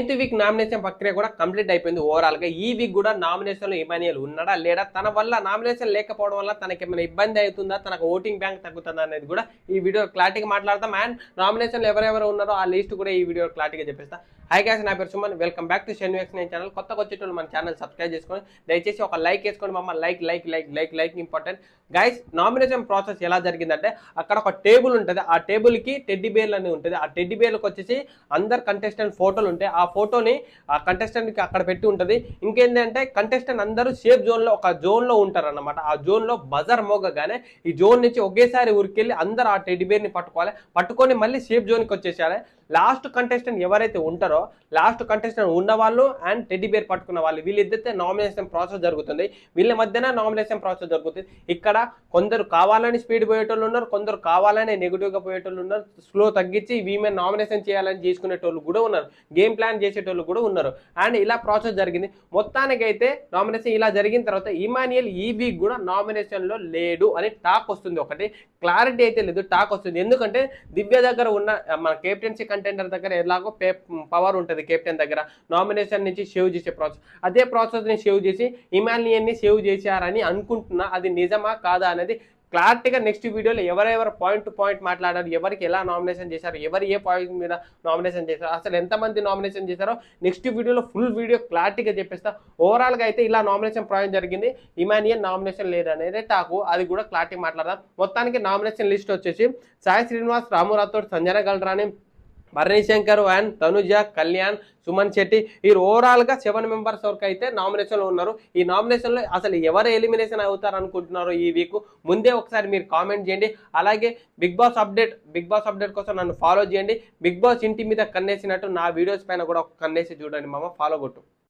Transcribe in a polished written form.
9th week nomination ప్రక్రియ కూడా complete అయిపోయింది. ఓవరాల్ గా ఈ వీక్ కూడా నామినేషన్ లో ఇమానియల్ ఉన్నాడా లేడా, తన వల్ల నామినేషన్ లేకపోవడం వల్ల తనకి ఏమైనా ఇబ్బంది అవుతుందా, తనకు ఓటింగ్ బ్యాంక్ తగ్గుతుందా అనేది కూడా ఈ వీడియో క్లారిటీగా మాట్లాడతాం. అండ్ నామినేషన్ ఎవరెవరు ఉన్నారో ఆ లిస్ట్ కూడా ఈ వీడియో క్లారిటీగా చెప్పేస్తా. హై గైస్, నా పేరు సుమన్, వెల్కమ్ బ్యాక్ టు షెన్యూఎక్స్9 ఛానల్. కొత్తగా వచ్చేటప్పుడు మన ఛానల్ సబ్స్క్రైబ్ చేసుకొని దయచేసి ఒక లైక్ వేసుకోండి మమ్మ. Like like like like like important guys. Nomination process ఎలా జరిగిందంటే, అక్కడ ఒక టేబుల్ ఉంటుంది, ఆ టేబుల్ కి టెడ్డీ బేర్లు అని ఉంటుంది. ఆ టెడ్డీ బేర్లకు వచ్చేసి అందరు కంటెస్టెంట్ ఫోటోలు ఉంటాయి. ఆ ఫోటోని ఆ కంటెస్టెంట్ కి అక్కడ పెట్టి ఉంటుంది. ఇంకేంటంటే కంటెస్టెంట్ అందరూ సేఫ్ జోన్ లో ఒక జోన్ లో ఉంటారు అన్నమాట. ఆ జోన్ లో బజర్ మోగగానే ఈ జోన్ నుంచి ఒకేసారి ఊరికెళ్ళి అందరూ ఆ టెడ్డీ బేర్ ని పట్టుకొని మళ్ళీ సేఫ్ జోన్ కి వచ్చేసేయాలి. లాస్ట్ కంటెస్టెంట్ ఎవరైతే ఉంటారో, లాస్ట్ కంటెస్టెంట్ ఉన్న వాళ్ళు అండ్ టెడ్డీ బేర్ పట్టుకున్న వాళ్ళు, వీళ్ళిద్దరితే నామినేషన్ ప్రాసెస్ జరుగుతుంది. వీళ్ళ మధ్యన నామినేషన్ ప్రాసెస్ జరుగుతుంది. ఇక్కడ కొందరు కావాలని స్పీడ్ పోయేటోళ్ళు ఉన్నారు, కొందరు కావాలని నెగిటివ్ గా పోయేటోళ్ళు ఉన్నారు, స్లో తగ్గించి వీమెన్ నామినేషన్ చేయాలని చేసుకునేటోళ్ళు కూడా ఉన్నారు, గేమ్ ప్లాన్ చేసేటోళ్ళు కూడా ఉన్నారు. అండ్ ఇలా ప్రాసెస్ జరిగింది. మొత్తానికి అయితే నామినేషన్ ఇలా జరిగిన తర్వాత ఇమానియల్ ఈ వీక్ కూడా నామినేషన్ లో లేడు అని టాక్ వస్తుంది. ఒకటి క్లారిటీ అయితే లేదు, టాక్ వస్తుంది. ఎందుకంటే దివ్య దగ్గర ఉన్న మన కెప్టెన్సీ కంటెండర్ దగ్గర ఎలాగో పవర్ ఉంటుంది కెప్టెన్ దగ్గర, నామినేషన్ నుంచి సేవ్ చేసే ప్రాసెస్, అదే ప్రాసెస్ ని సేవ్ చేసి ఇమానియల్ ని సేవ్ చేశారని అనుకుంటున్నా. అది నిజమా కాదా అనేది క్లారిటీగా నెక్స్ట్ వీడియోలో ఎవరెవరు పాయింట్ టు పాయింట్ మాట్లాడారు, ఎవరికి ఎలా నామినేషన్ చేశారు, ఎవరు ఏ పాయింట్ మీద నామినేషన్ చేశారు, అసలు ఎంతమంది నామినేషన్ చేశారో నెక్స్ట్ వీడియోలో ఫుల్ వీడియో క్లారిటీగా చెప్పేస్తా. ఓవరాల్గా అయితే ఇలా నామినేషన్ ప్రాసెస్ జరిగింది, ఇమానియల్ నామినేషన్ లేదనేది టాకు, అది కూడా క్లారిటీ మాట్లాడదాం. మొత్తానికి నామినేషన్ లిస్ట్ వచ్చేసి సాయి శ్రీనివాస్, రాము రాథోడ్, సంజన గల్రాని, భరణి శంకర్ అండ్ తనుజ, కళ్యాణ్, సుమన్ శెట్టి, ఈ ఓవరాల్ గా 7 మెంబర్స్ వరకు అయితే నామినేషన్ లో ఉన్నారు. ఈ నామినేషన్ లో అసలు ఎవరు ఎలిమినేషన్ అవుతారు అనుకుంటున్నారో ఈ వీక్ ముందే ఒకసారి మీరు కామెంట్ చేయండి. అలాగే బిగ్ బాస్ అప్డేట్ కోసం నన్ను ఫాలో చేయండి. బిగ్ బాస్ ఇంటి మీద కన్నేసినట్టు నా వీడియోస్ పైన కూడా ఒక కన్నేసి చూడండి మామ, ఫాలో కొట్టు.